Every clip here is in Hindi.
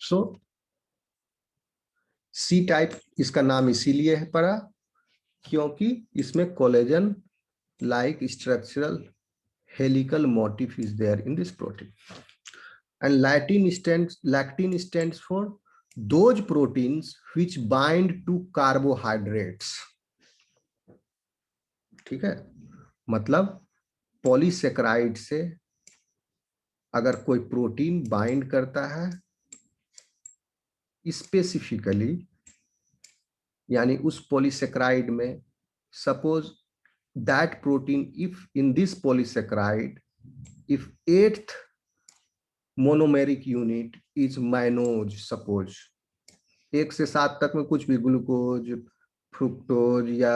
सो सी टाइप इसका नाम इसीलिए है पड़ा क्योंकि इसमें collagen like structural helical motif is there in this protein. And lactin stands for those proteins which bind to carbohydrates. ठीक है, मतलब पॉलीसेकेराइड से अगर कोई प्रोटीन बाइंड करता है स्पेसिफिकली, यानी उस पॉलीसेकेराइड में, suppose that protein, if in this polysaccharide, if 8th monomeric unit is mannose, suppose 1 से 7 तक में कुछ भी ग्लूकोज, फ्रुक्टोज या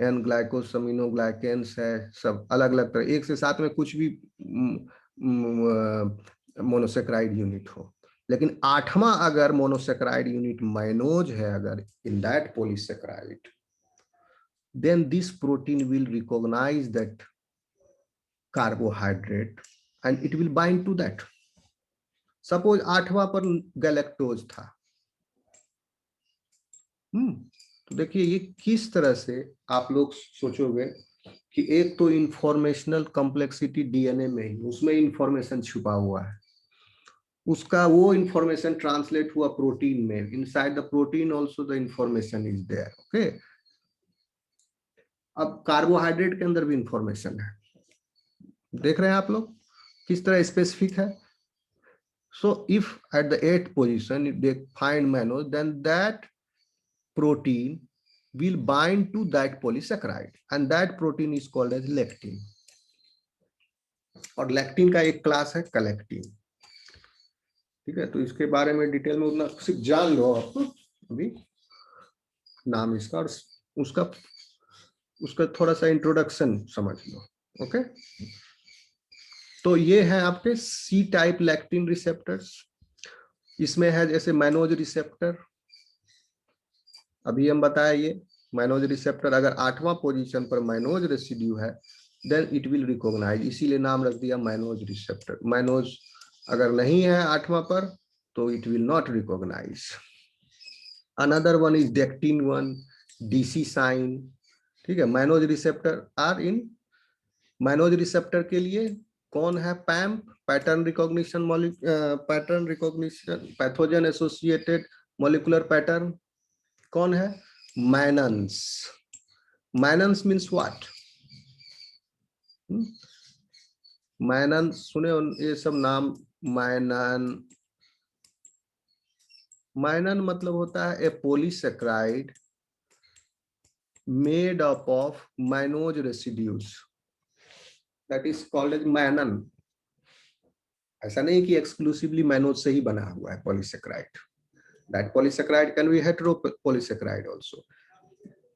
एन ग्लाइकोसमिनोग्लाइकेंस है, सब अलग अलग तरह 1 से 7 में कुछ भी मोनोसेक्राइड यूनिट हो, लेकिन 8वां अगर मोनोसेक्राइड यूनिट मैनोज है अगर in that polysaccharide, then this protein will recognize that carbohydrate and it will bind to that. Suppose 8वां पर गैलेक्टोज था, तो देखिए ये किस तरह से आप लोग सोचोगे कि एक तो इंफॉर्मेशनल कॉम्प्लेक्सिटी डीएनए में ही, उसमें इंफॉर्मेशन छुपा हुआ है, उसका वो इंफॉर्मेशन ट्रांसलेट हुआ प्रोटीन में, inside the protein also the information is there. Okay, अब कार्बोहाइड्रेट के अंदर भी इंफॉर्मेशन है, देख रहे हैं आप लोग किस तरह स्पेसिफिक है। So if at the 8th position they find mannose, then that protein will bind to that polysaccharide and that protein is called as lectin, और लेक्टिन का एक क्लास है कलेक्टिन। ठीक है, तो इसके बारे में डिटेल में उतना सिर्फ जान लो, आपको अभी नाम इसका और उसका थोड़ा सा इंट्रोडक्शन समझ लो। ओके, तो ये है आपके सी टाइप लेक्टिन रिसेप्टर्स। इसमें है जैसे मैनोज रिसेप्टर, अभी हम बताया ये मैनोज रिसेप्टर, अगर 8वां पोजीशन पर मैनोज रेसिड्यू है देन इट विल रिकॉग्नाइज, इसीलिए नाम रख दिया मैनोज रिसेप्टर। मैनोज अगर नहीं है 8वां पर तो it will not recognise. Another one is dectin 1, DC sign. ठीक है, mannose receptor are in, mannose receptor के लिए कौन है, PAMP, pattern recognition, pathogen associated molecular pattern, कौन है, mannans. Mannans means what, mannan सुने ये सब नाम, मैनन मतलब होता है a polysaccharide made up of mannose residues, that is called as mannan. ऐसा नहीं कि एक्सक्लूसिवली मैनोज से ही बना हुआ है polysaccharide, that polysaccharide can be hetero polysaccharide also,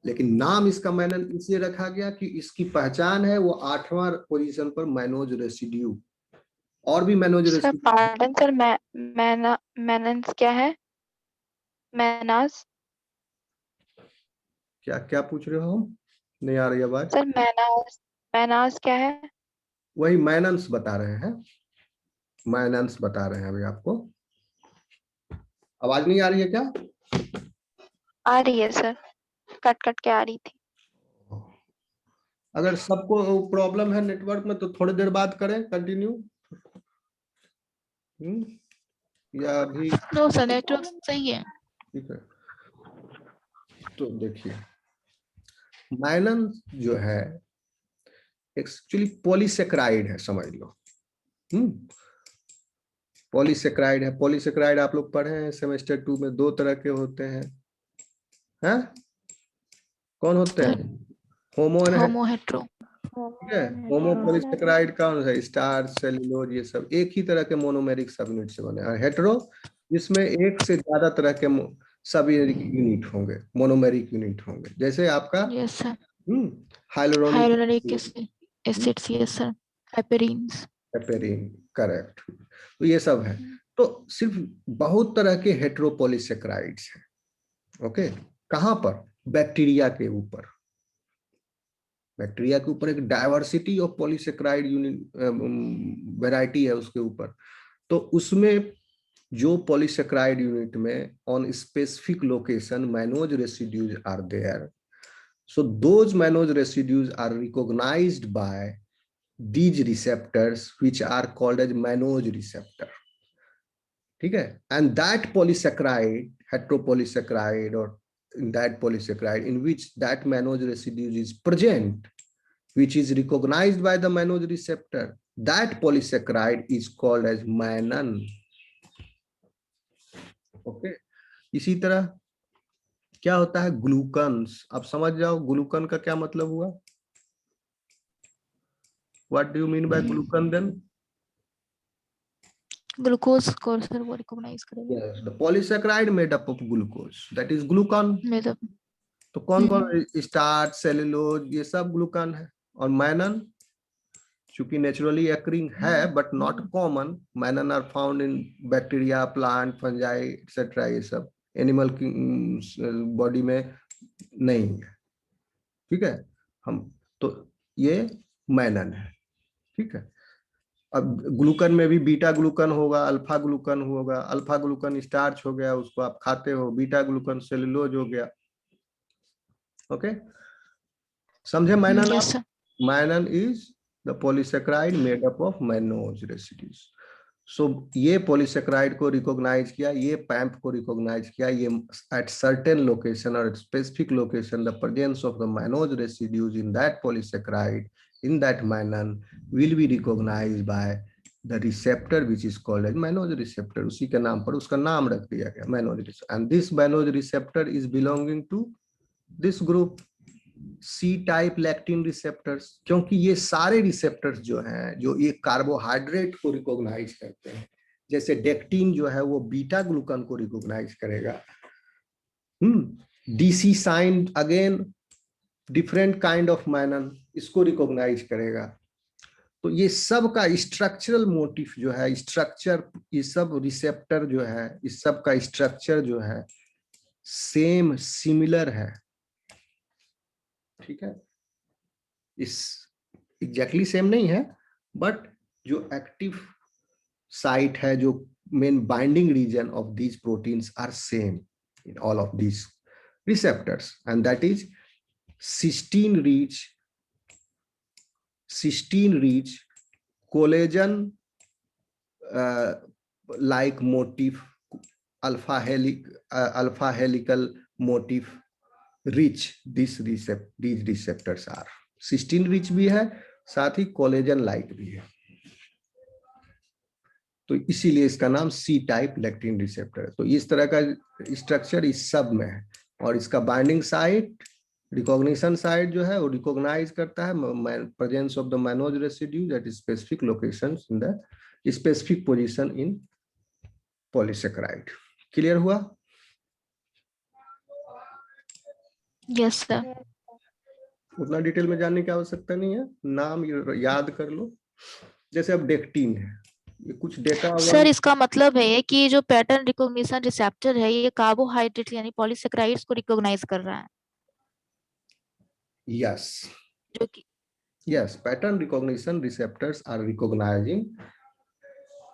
लेकिन नाम इसका मैनन इसलिए रखा गया कि इसकी पहचान है वो 8वां पोजीशन पर मैनोज रेसिड्यू, और भी mannose residue. Pardon sir, mannans क्या है, मैनास, क्या क्या पूछ रहे हो, हम नहीं आ रही आवाज सर, मैनास क्या है, वही मैनन्स बता रहे हैं, मैनन्स बता रहे हैं अभी आपको। आवाज नहीं आ रही है क्या? आ रही है सर, कट कट के आ रही थी। अगर सबको प्रॉब्लम है नेटवर्क में तो थोड़ी देर बाद करें कंटिन्यू, या अभी? नो सर, नेटवर्क सही है। ठीक है, तो देखिए मैनन जो है एक्चुअली पॉलीसेकेराइड है, समझ लो। पॉलीसेकेराइड है, पॉलीसेकेराइड आप लोग पढ़े हैं सेमेस्टर 2 में, 2 तरह के होते हैं, कौन होते हैं, होमो हेट्रो। ठीक है, होमो पॉलीसेकेराइड कौन है, स्टार्च, सेलुलोज, ये सब एक ही तरह के मोनोमेरिक सब यूनिट से बने हैं। हेट्रो जिसमें एक से ज्यादा तरह के सब यूनिट होंगे, मोनोमेरिक यूनिट होंगे, जैसे आपका yes sir, hyaluronic acids, yes sir, heparins, heparin, correct. तो ये सब है, तो सिर्फ बहुत तरह के हेट्रोपॉलीसेकेराइड्स हैं। ओके, कहां पर, बैक्टीरिया के ऊपर, बैक्टीरिया के ऊपर एक diversity of polysaccharide unit variety है उसके ऊपर, तो उसमें जो पॉलीसेक्राइड यूनिट में on specific location mannose residues are there, so those mannose residues are recognized by these receptors which are called as mannose receptor. ठीक है, and that polysaccharide, heteropolysaccharide, or in that polysaccharide in which that mannose residue is present, which is recognized by the mannose receptor, that polysaccharide is called as mannan. Okay, इसी तरह क्या होता है ग्लूकन्स, अब समझ जाओ ग्लूकन का क्या मतलब हुआ. What do you mean by glucan then? Glucose को सर वो रिकॉग्नाइज करेगा. Yes, the polysaccharide made up of glucose, that is glucan. मतलब तो कौन कौन, स्टार्च, सेलुलोज, ये सब ग्लूकान है. और मैनन चूंकि नेचुरली अकरिंग है but not common, mannan are found in bacteria, plant, fungi etcetera, ये सब एनिमल की बॉडी में नहीं है. ठीक है, हम तो ये मैनन है. ठीक है, अब ग्लूकन में भी बीटा ग्लूकन होगा, अल्फा ग्लूकन होगा. अल्फा ग्लूकन स्टार्च हो गया, उसको आप खाते हो. बीटा ग्लूकन सेलुलोज हो गया. ओके, समझे मैनन यस आप? Mannan is the polysaccharide made up of mannose residues. So ये पॉलीसेक्राइड को रिकॉग्नाइज किया, ये पैम्प को रिकॉग्नाइज किया, ये एट सर्टेन लोकेशन और specific location the presence of the mannose residues in that polysaccharide in that mannan will be recognized by the receptor which is called as mannose receptor. उसी के नाम पर उसका नाम रख दिया गया mannose receptor. And this mannose receptor is belonging to this group C-type lectin receptors. क्योंकि ये सारे receptors जो हैं, जो ये कार्बोहाइड्रेट को रिकॉग्नाइज करते हैं, जैसे डेक्टिन जो है वो बीटा ग्लूकन को रिकॉग्नाइज करेगा. DC sign again different kind of mannan, इसको रिकॉग्नाइज करेगा. तो ये सब का स्ट्रक्चरल मोटिव जो है, स्ट्रक्चर, ये सब रिसेप्टर जो है, इस सब का स्ट्रक्चर जो है सेम सिमिलर है. ठीक है, इस एग्जैक्टली सेम नहीं है, बट जो एक्टिव साइट है, जो main binding region of these proteins are same in all of these receptors, and that is cysteine rich collagen like motif, alpha helical motif rich these receptors are. cysteine rich भी है, साथ ही कोलेजन लाइक भी है. तो इसीलिए इसका नाम सी टाइप लेक्टिन रिसेप्टर है. तो इस तरह का स्ट्रक्चर इस सब में है. और इसका बाइंडिंग साइट, रिकॉग्निशन साइट जो है वो रिकॉग्नाइज करता है presence of the mannose residue at specific locations in the specific position in polysaccharide. Clear हुआ? Yes sir. उतना डिटेल में जानने की आवश्यकता नहीं है, नाम याद कर लो. जैसे अब डेक्टिन है, ये कुछ डेटा सर इसका मतलब है कि जो पैटर्न रिकॉग्निशन रिसेप्टर है ये कार्बोहाइड्रेट यानी पॉलीसेक्राइड्स को रिकॉग्नाइज कर रहा है. Yes. जो कि Yes, pattern recognition receptors are recognizing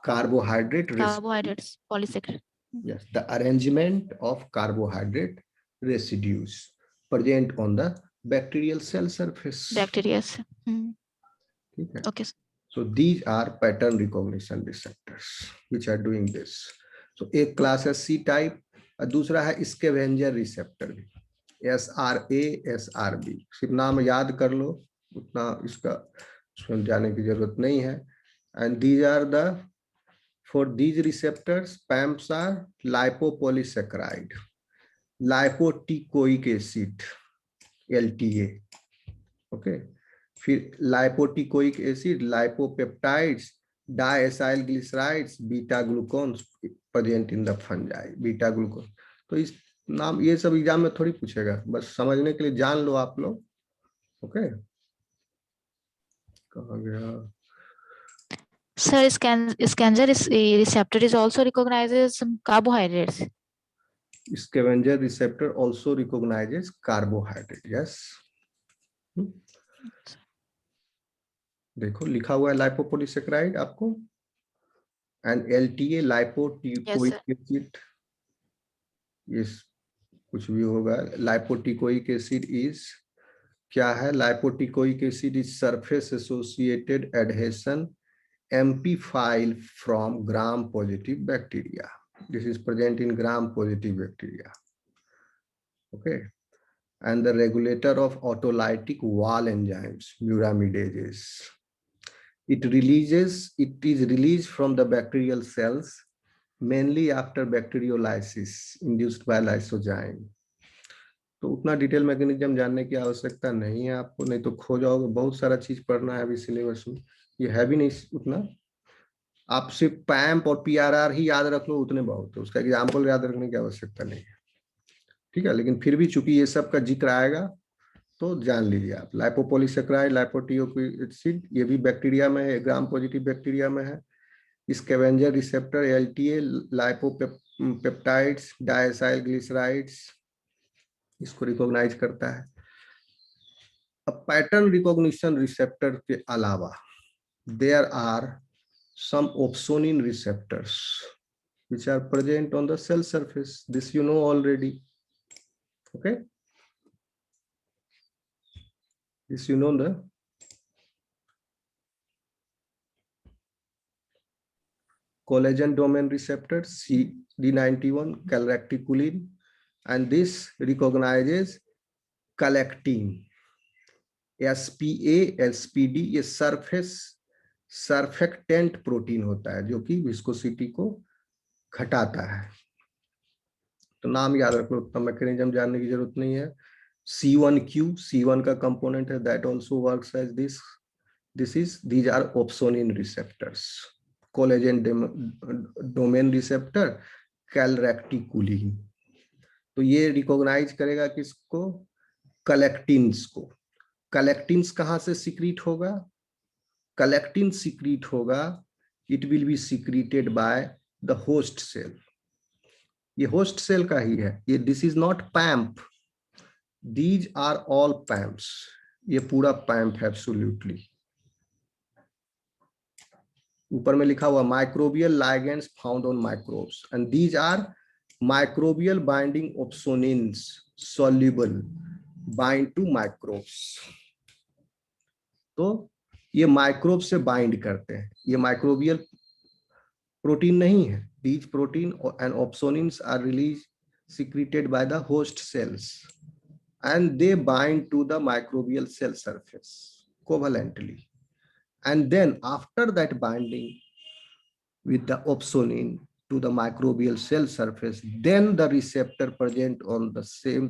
carbohydrates polysaccharide. Yes, the arrangement of carbohydrate residues present on the bacterial cell surface. Bacteria. Okay. Okay. So these are pattern recognition receptors which are doing this. So एक class है C type और दूसरा है scavenger receptor भी, SRA, SRB. सिर्फ नाम याद कर लो, उतना इसका जाने की जरूरत नहीं है. And these are the, for these receptors, PAMPs are lipopolysaccharide, lipoticoic acid, LTA. Okay. फिर lipoticoic acid, lipopeptides, diacylglycerides, beta glucans present in the fungi, beta glucans. तो इस नाम ये सब एग्जाम में थोड़ी पूछेगा, बस समझने के लिए जान लो आप लोग. ओके, कहाँ गया? Sir, scavenger receptor is also recognizes carbohydrates. Scavenger receptor also recognizes carbohydrate. Yes. देखो लिखा हुआ है लाइपोपोलीसेक्राइड आपको. And LTA lipoteichoic sir. Acid, ये कुछ भी होगा, लाइपोटिकोइक एसिड इज क्या है, lipoteichoic acid is surface associated adhesion amphiphile from gram positive bacteria, this is present in gram positive bacteria, okay, and the regulator of autolytic wall enzymes muramidases. It is released from the bacterial cells mainly after bacteriolysis induced by lysozyme. तो उतना डिटेल मैकेनिज्म जानने की आवश्यकता नहीं है आपको, नहीं तो खो जाओगे, बहुत सारा चीज पढ़ना है अभी सिलेबस में, ये है भी नहीं उतना, आप सिर्फ पैम्प और PRR ही याद रख लो उतने बहुत है, उसका एग्जाम्पल याद रखने की आवश्यकता नहीं है, ठीक है। लेकिन फिर भी चूंकि ये सब का जिक्र आएगा तो जान लीजिए आप, लाइपोपॉलीसेक्राइड, लाइपोटिकोइक एसिड, ये भी बैक्टीरिया में है, ग्राम पॉजिटिव बैक्टीरिया में है। Scavenger receptor LTA, lipopeptides, diacyl glycerides, इसको रिकॉग्नाइज करता है। अब पैटर्न रिकॉग्निशन रिसेप्टर के अलावा there are some opsonin receptors which are present on the cell surface, this you know already, okay, this you know, the collagen domain receptor CD91 calreticulin, and this recognizes collectin, SPA, SPD, ये सरफेक्टेंट प्रोटीन होता है जो कि विस्कोसिटी को घटाता है, तो नाम याद रख लो, उतना मैकेनिज्म जानने की जरूरत नहीं है। C1Q, C1 का कंपोनेंट है, that also works as these are opsonin receptors, collagen domain receptor, calreticulin, तो ये रिकॉग्नाइज करेगा किसको, कलेक्टिन्स को। कलेक्टिन्स कहाँ से सिक्रीट होगा, कलेक्टिन सिक्रीट होगा, it will be secreted by the host cell, ये होस्ट सेल का ही है ये, this is not PAMP, these are all PAMPs, ये पूरा पैम्प है एब्सोल्युटली। ऊपर में लिखा हुआ microbial ligands found on microbes and these are microbial binding opsonins soluble bind to microbes, तो ये माइक्रोब से बाइंड करते हैं, ये माइक्रोबियल प्रोटीन नहीं है, these protein and opsonins are released secreted by the host cells and they bind to the microbial cell surface covalently, and then after that binding with the opsonin to the microbial cell surface, then the receptor present on the same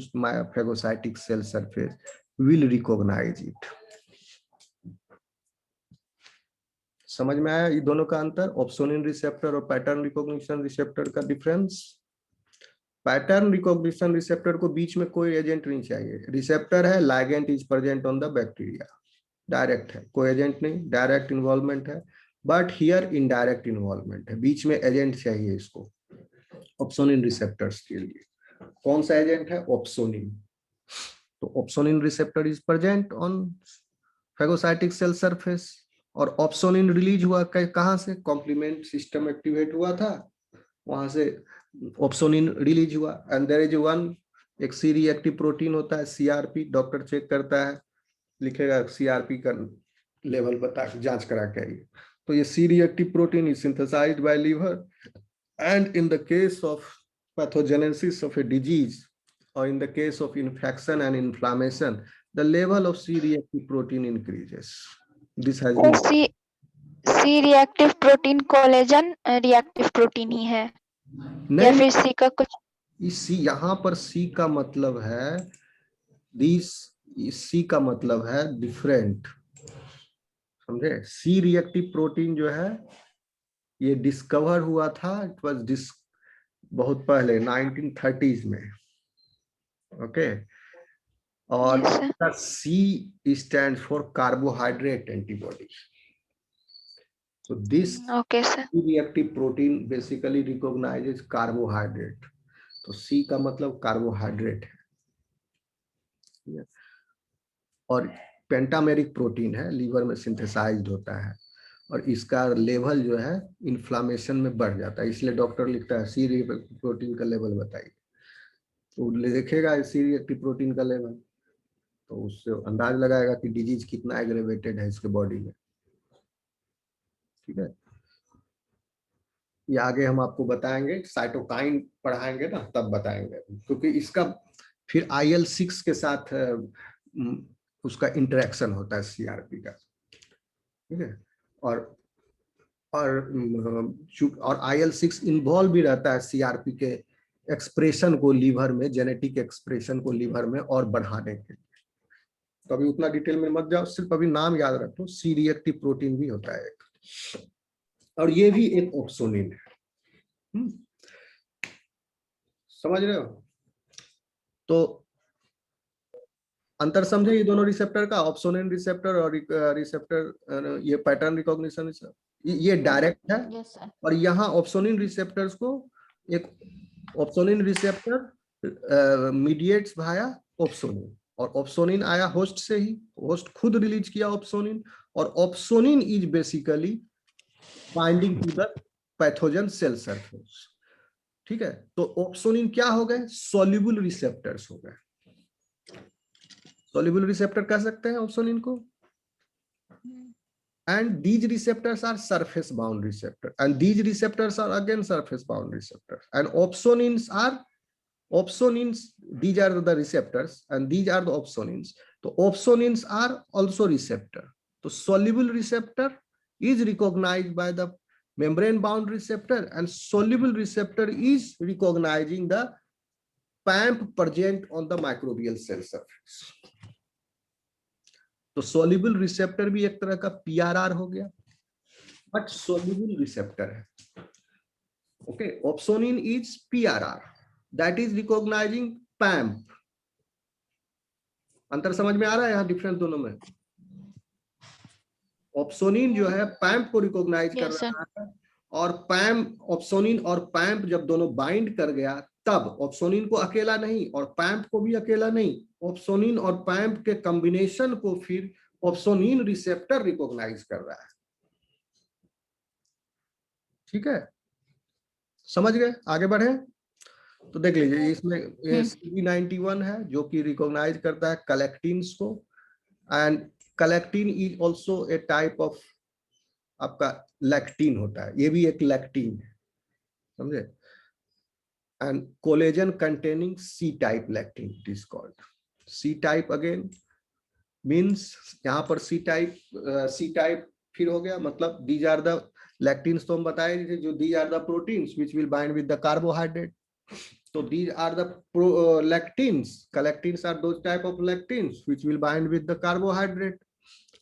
phagocytic cell surface will recognize it. समझ में आया ये दोनों का अंतर, ऑप्सोनिन रिसेप्टर और पैटर्न रिकॉग्निशन रिसेप्टर का डिफरेंस। पैटर्न रिकॉग्निशन रिसेप्टर को बीच में कोई एजेंट नहीं चाहिए, रिसेप्टर है, ligand is present on the bacteria, direct है, कोई एजेंट नहीं, डायरेक्ट इन्वॉल्वमेंट है, बट हियर इनडायरेक्ट इन्वॉल्वमेंट है, बीच में एजेंट चाहिए इसको ऑप्सोनिन रिसेप्टर्स के लिए। कौन सा एजेंट है, ऑप्सोनिन, तो opsonin receptor is present on phagocytic cell surface, और ऑप्सोनिन रिलीज हुआ कहां से, कॉम्प्लीमेंट सिस्टम एक्टिवेट हुआ था, वहां से ऑप्सोनिन रिलीज हुआ, एंड देयर इज वन, एक सी रिएक्टिव प्रोटीन होता है CRP, डॉक्टर चेक करता है, लिखेगा CRP का लेवल बता के जांच करा के आइए, तो ये C reactive protein is synthesised by liver, and in the case of pathogenesis of a disease और in the case of infection and inflammation the level of C reactive protein increases. This has been C reactive protein collagen reactive protein ही है या फिर सी का कुछ, सी यहाँ पर सी का मतलब है दिस, सी का मतलब है डिफरेंट, समझे। सी रिएक्टिव प्रोटीन जो है ये डिस्कवर हुआ था, इट वाज बहुत पहले 1930s में, ओके, और C stand for carbohydrate antibody, so this okay sir, reactive protein basically recognizes carbohydrate, तो C का मतलब कार्बोहाइड्रेट है, और पेंटामेरिक प्रोटीन है, लीवर में सिंथेसाइज्ड होता है, और इसका लेवल जो है इन्फ्लामेशन में बढ़ जाता है, इसलिए डॉक्टर लिखता है सी रिएक्टिव प्रोटीन का लेवल बताइए, तो देखेगा सी रिएक्टिव प्रोटीन का लेवल, तो उससे अंदाज लगाएगा कि डिजीज कितना एग्रेवेटेड है इसके बॉडी में। ठीक है, ये आगे हम आपको बताएंगे, साइटोकाइन पढ़ाएंगे ना तब बताएंगे, क्योंकि इसका फिर IL-6 के साथ उसका इंटरेक्शन होता है CRP का। ठीक है, और IL-6 इन्वॉल्व भी रहता है CRP के एक्सप्रेशन को लीवर में, जेनेटिक एक्सप्रेशन को लीवर में और बढ़ाने के लिए। तो अभी उतना डिटेल में मत जाओ, सिर्फ अभी नाम याद रखो, सी रिएक्टिव प्रोटीन भी होता है एक, और ये भी एक ऑप्सोनिन है। समझ रहे हो? तो अंतर समझे ये दोनों रिसेप्टर का, ऑप्सोनिन रिसेप्टर और रिसेप्टर, ये पैटर्न रिकॉग्निशन ये डायरेक्ट है। Yes, sir. और यहाँ ऑप्सोनिन रिसेप्टर्स को एक opsonin receptor mediates via opsonin, और ऑप्सोनिन आया होस्ट से ही, होस्ट खुद रिलीज किया ऑप्सोनिन, और opsonin is basically binding to the pathogen cell surface. ठीक है, तो ऑप्सोनिन क्या हो गए? सॉल्युबल रिसेप्टर्स हो गए। सॉल्युबल रिसेप्टर कह सकते हैं ऑप्सोनिन को, and these receptors are surface bound receptor, and these receptors are again surface bound receptors, and opsonins, these are the receptors and these are the opsonins. So opsonins are also receptor. So soluble receptor is recognized by the membrane bound receptor, and soluble receptor is recognizing the PAMP present on the microbial cell surface. तो सोल्यूबल रिसेप्टर भी एक तरह का PRR हो गया, बट सोल्यूबल रिसेप्टर है। Okay, opsonin is PRR, that is recognising पैम्प। अंतर समझ में आ रहा है यहाँ डिफरेंस दोनों में? ऑप्सोनिन जो है पैम्प को रिकॉग्नाइज कर रहा है, और पैम्प, ऑप्सोनिन और पैम्प जब दोनों बाइंड कर गया तब ऑप्सोनिन को अकेला नहीं और पैम्प को भी अकेला नहीं, ऑप्सोनिन और पैम्प के कॉम्बिनेशन को फिर ऑप्सोनिन रिसेप्टर रिकॉग्नाइज कर रहा है। ठीक है, समझ गए? आगे बढ़े तो देख लीजिए, इसमें CV91 है जो कि रिकॉग्नाइज करता है कलेक्टिन्स को, and collectin is also a type of आपका लैक्टिन होता है, ये भी एक लैक्टिन है, समझे? and collagen containing C type lactin it is called. C type again means यहाँ पर C type फिर हो गया, मतलब these are the lactins, तो हम बताए थे जो these are the proteins which will bind with the carbohydrate. So these are the lactins. Collectins are those type of lactins which will bind with the carbohydrate,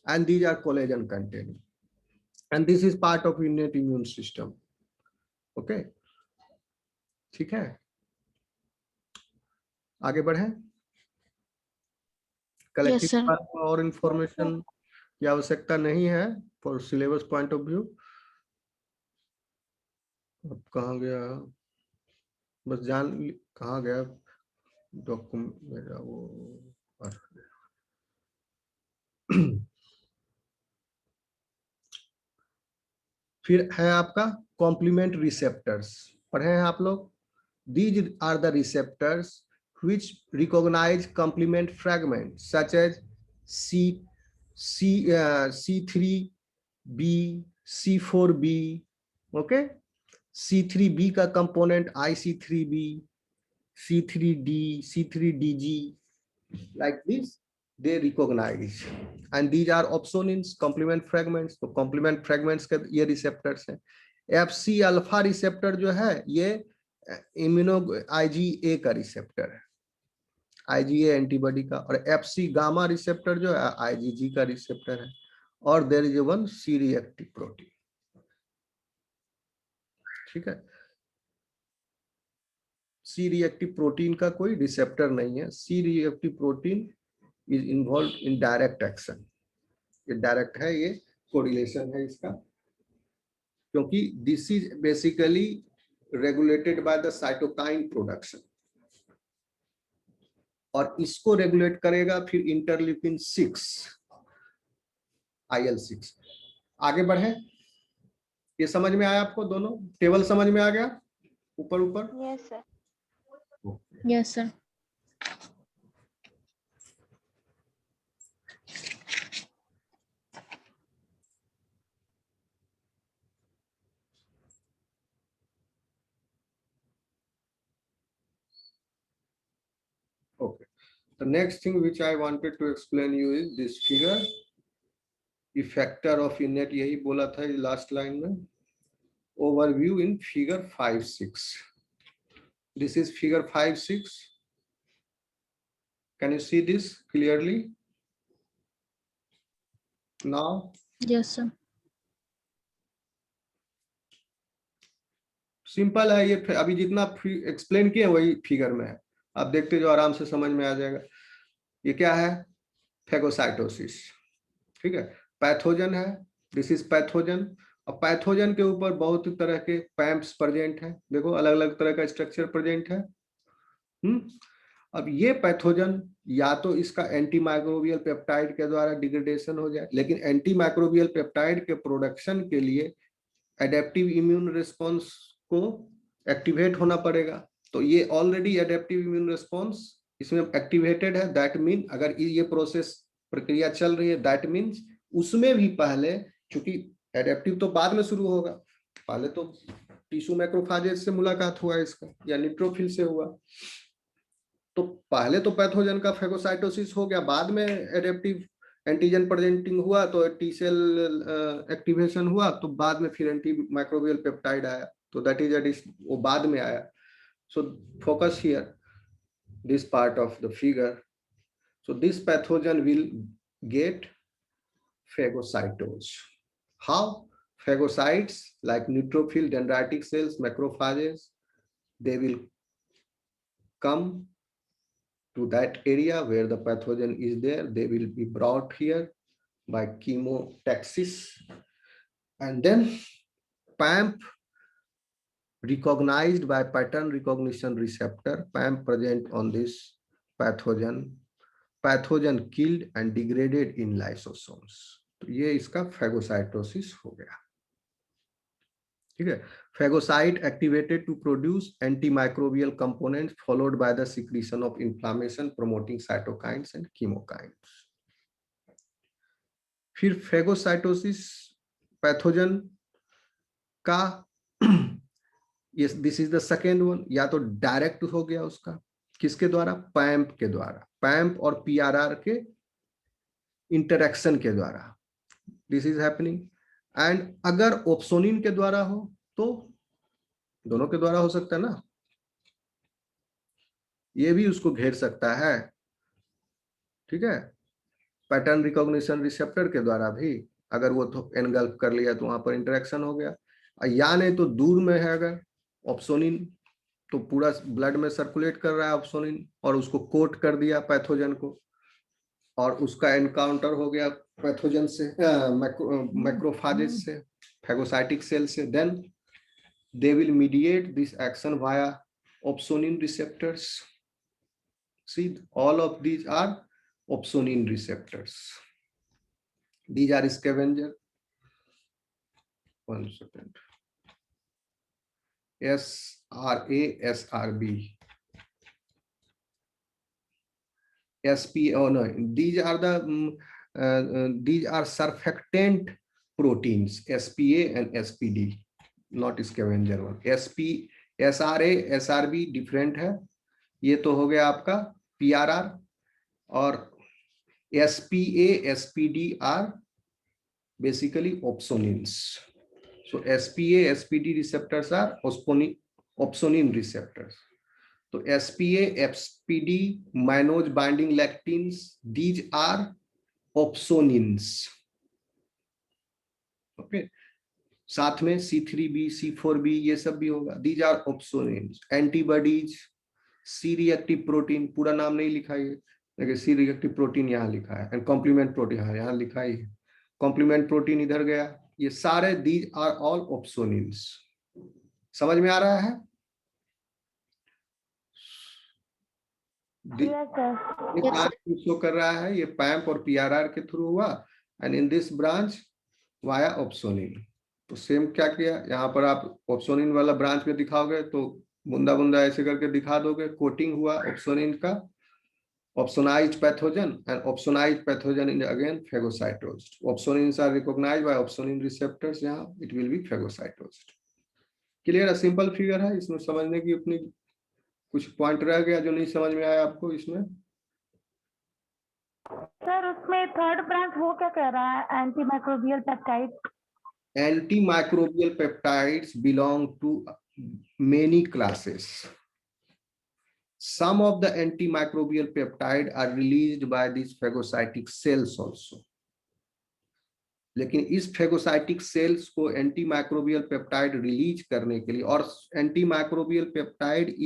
and these are collagen containing, and this is part of innate immune system. Okay, ठीक है, आगे बढ़े। कलेक्टिव और इंफॉर्मेशन की आवश्यकता नहीं है for syllabus point of view. अब कहाँ गया, बस जान कहाँ गया डॉक्यूमेंट मेरा वो। फिर है आपका कॉम्प्लीमेंट रिसेप्टर्स, पढ़े हैं आप लोग? These are the receptors which recognize complement fragments such as C3b, C4b, okay? C3b का component IC3b, C3d, C3dg, like this they recognize, and these are opsonins, complement fragments. तो complement fragments के ये receptors हैं। FC अल्फा रिसेप्टर जो है ये इम्यूनो IgA का रिसेप्टर है, IgA एंटीबॉडी का, और FC गामा रिसेप्टर जो है IgG का रिसेप्टर है, और there is one C reactive protein. ठीक है, सी रिएक्टिव प्रोटीन का कोई रिसेप्टर नहीं है। C reactive protein is involve in direct action, ये डायरेक्ट है, ये कोरिलेशन है इसका, क्योंकि this is basically regulated by the cytokine production, और इसको रेगुलेट करेगा फिर इंटरल्यूकिन 6 IL-6। आगे बढ़े, ये समझ में आया आपको? दोनों टेबल समझ में आ गया ऊपर ऊपर? Yes sir. Yes sir. Okay. The next thing which I wanted to explain you is this figure. The factor of innet यही बोला था last line में. Overview in figure 5-6. This is figure 5-6. Can you see this clearly now? Yes sir. Simple है ये, अभी जितना एक्सप्लेन किए वही फिगर में है, आप देखते जो आराम से समझ में आ जाएगा। ये क्या है? फेगोसाइटोसिस, ठीक है, पैथोजन है, दिस इज पैथोजन। और पैथोजन के ऊपर बहुत तरह के पैम्प्स प्रेजेंट हैं, देखो अलग अलग तरह का स्ट्रक्चर प्रेजेंट है। अब ये पैथोजन या तो इसका एंटी माइक्रोबियल पेप्टाइड के द्वारा डिग्रेडेशन हो जाए, लेकिन एंटी माइक्रोबियल पेप्टाइड के प्रोडक्शन के लिए एडेप्टिव इम्यून रिस्पॉन्स को एक्टिवेट होना पड़ेगा। तो ये ऑलरेडी एडेप्टिव इम्यून रिस्पॉन्स इसमें एक्टिवेटेड है, दैट मीन अगर ये प्रोसेस प्रक्रिया चल रही है दैट मीन्स उसमें भी पहले, चूंकि एडेप्टिव तो बाद में शुरू होगा, पहले तो टिश्यू मैक्रोफेजेस से मुलाकात हुआ इसका या न्यूट्रोफिल से हुआ, तो पहले तो पैथोजन का फेगोसाइटोसिस हो गया, बाद में एडेप्टिव एंटीजन प्रेजेंटिंग हुआ तो टी सेल एक्टिवेशन हुआ, तो बाद में फिर एंटी माइक्रोबियल पेप्टाइड आया, तो दैट इज वो बाद में आया। So focus here this part of the figure. So this pathogen will get phagocytosed. How? Phagocytes like neutrophil, dendritic cells, macrophages, they will come to that area where the pathogen is there. They will be brought here by chemotaxis, and then PAMP recognized by pattern recognition receptor, PAMP present on this pathogen, pathogen killed and degraded in lysosomes. तो ये इसका फेगोसाइटोसिस हो गया, ठीक है। Phagocyte activated to produce antimicrobial components followed by the secretion of inflammation promoting cytokines and chemokines. फिर फेगोसाइटोसिस पैथोजन का Yes, this is the second one, या तो डायरेक्ट हो गया उसका, किसके द्वारा? पैम्प के द्वारा, पैम्प और पीआरआर के इंटरेक्शन के द्वारा दिस इज हैपनिंग। एंड अगर ओप्सोनिन के द्वारा हो तो दोनों के द्वारा हो सकता है ना, ये भी उसको घेर सकता है, ठीक है, पैटर्न रिकॉग्निशन रिसेप्टर के द्वारा भी अगर वो तो एनगल्फ कर लिया तो वहां पर इंटरेक्शन हो गया, या नहीं तो दूर में है अगर ऑप्सोनिन तो पूरा ब्लड में सर्कुलेट कर रहा है ऑप्सोनिन और उसको कोट कर दिया पैथोजन को और उसका एनकाउंटर हो गया पैथोजन से मैक्रोफेजेस से, फेगोसाइटिक सेल से, then they will mediate this action via opsonin receptors. See all of these are opsonin receptors, these are scavenger. 1 second. SRA, SRB, SP. Oh no, these are the these are surfactant proteins, SPA and SPD, not scavenger one. SRA, SRB different है, ये तो हो गया आपका PRR, और SPA, SPD are basically opsonins. So SPA, SPD receptors are opsonin receptors. So SPA, SPD, mannose binding lectins, these are opsonins. Okay. साथ में C3B, C4B ये सब भी होगा, these are opsonins. Antibodies, C-reactive protein, पूरा नाम नहीं लिखा है लेकिन C-reactive protein यहाँ लिखा है, and complement protein यहाँ लिखा है, complement protein इधर गया, ये सारे these are all opsonins। समझ में आ रहा है? शो कर रहा है, ये पैम्प और पीआरआर के थ्रू हुआ, and in this branch via opsonin. तो सेम क्या किया, यहाँ पर आप ऑप्सोनिन वाला ब्रांच में दिखाओगे तो बूंदा बूंदा ऐसे करके दिखा दोगे, कोटिंग हुआ ऑप्सोनिन का, opsonized pathogen, and opsonized pathogen is again phagocytosed. Opsonins are recognized by opsonin receptors, यहाँ it will be phagocytosed. Clear है, सिंपल फिगर है, इसमें समझने की अपनी कुछ पॉइंट रह गया जो नहीं समझ में आया आपको इसमें? सर उसमें थर्ड ब्रांच वो क्या कह रहा है, anti microbial peptide? Antimicrobial peptides belong to many classes. Some of the antimicrobial peptides are released by these phagocytic cells also. लेकिन इस phagocytic cells को antimicrobial peptide रिलीज करने के लिए, और antimicrobial peptide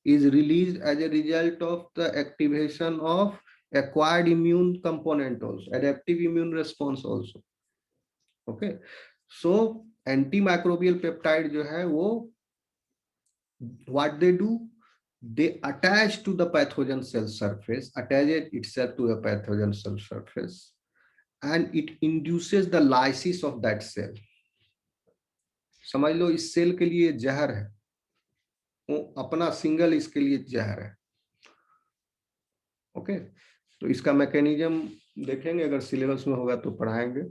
is released as a result of the activation of acquired immune component also, adaptive immune response also. Okay, so antimicrobial peptide जो है वो what they do, they attach to the pathogen cell surface, attach it itself to the pathogen cell surface, and it induces the lysis of that cell. समझ लो इस सेल के लिए जहर है, वो अपना सिंगल इसके लिए जहर है। ओके, तो इसका मैकेनिज्म देखेंगे, अगर सिलेबस में होगा तो पढ़ाएंगे।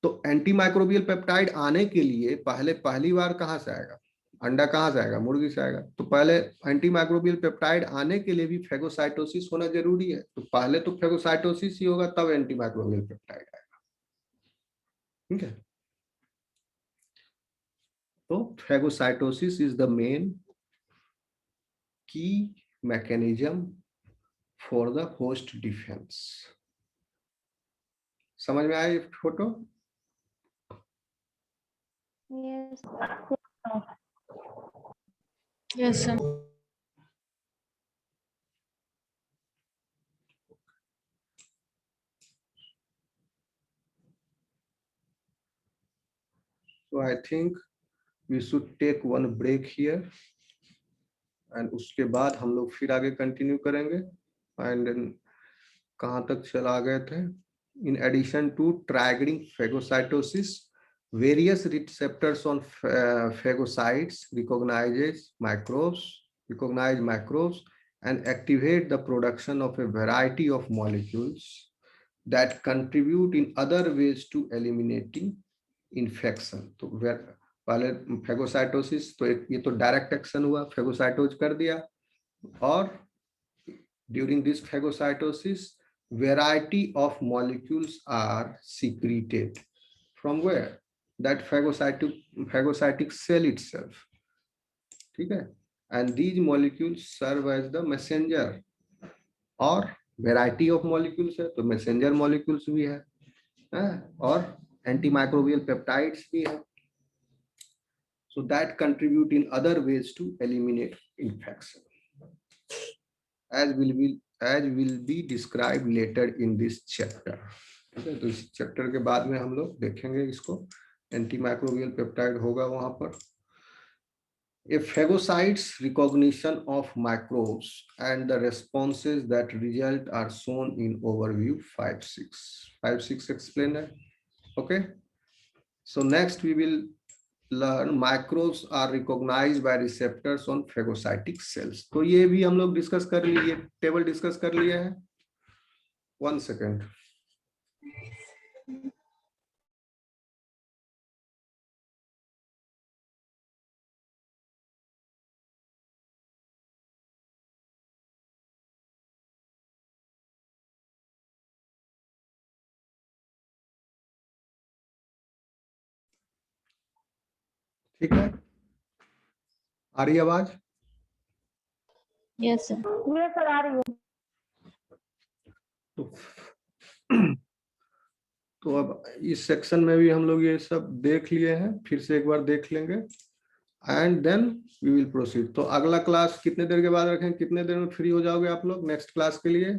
तो एंटीमाइक्रोबियल पेप्टाइड आने के लिए पहली बार कहाँ से आएगा, अंडा कहाँ से आएगा, मुर्गी से आएगा। तो पहले एंटीमाइक्रोबियल पेप्टाइड आने के लिए भी फेगोसाइटोसिस होना जरूरी है, तो पहले तो फेगोसाइटोसिस ही होगा तब एंटीमाइक्रोबियल पेप्टाइड आएगा। ठीक है, तो फेगोसाइटोसिस इज द मेन की mechanism for the host defence. समझ में आया photo? Yes. Yes, sir. So I think we should take one break here, and उसके बाद हम लोग फिर आगे कंटिन्यू करेंगे। एंड कहाँ तक चला गए थे? In addition to triggering phagocytosis, various receptors on phagocytes recognize microbes and activate the production of a variety of molecules that contribute in other ways to eliminating infection. तो पहले phagocytosis, तो ये तो डायरेक्ट एक्शन हुआ, phagocytose कर दिया, और during this phagocytosis variety of molecules are secreted from where? That phagocytic cell itself. ठीक है, and these molecules serve as the messenger, और variety of molecules है तो messenger molecules भी है, और antimicrobial peptides भी है, so that contribute in other ways to eliminate infection, as will be described later in this chapter. ठीक है, तो इस चैप्टर के बाद में हम लोग देखेंगे इसको, एंटीमाइक्रोबियल पेप्टाइड होगा वहां पर। A phagocyte's recognition of microbes and the responses that result are shown in overview 5-6. 5-6 explained it. Okay, so next we will learn microbes are recognized by receptors on phagocytic cells. तो ये भी हम लोग डिस्कस कर लिए, टेबल डिस्कस कर लिए हैं। 1 second. ठीक है, आ रही आवाज? Yes, sir. ये सर आ रही है। तो अब इस सेक्शन में भी हम लोग ये सब देख लिए हैं, फिर से एक बार देख लेंगे, and then we will proceed. तो अगला क्लास कितने देर के बाद रखें, कितने देर में फ्री हो जाओगे आप लोग नेक्स्ट क्लास के लिए?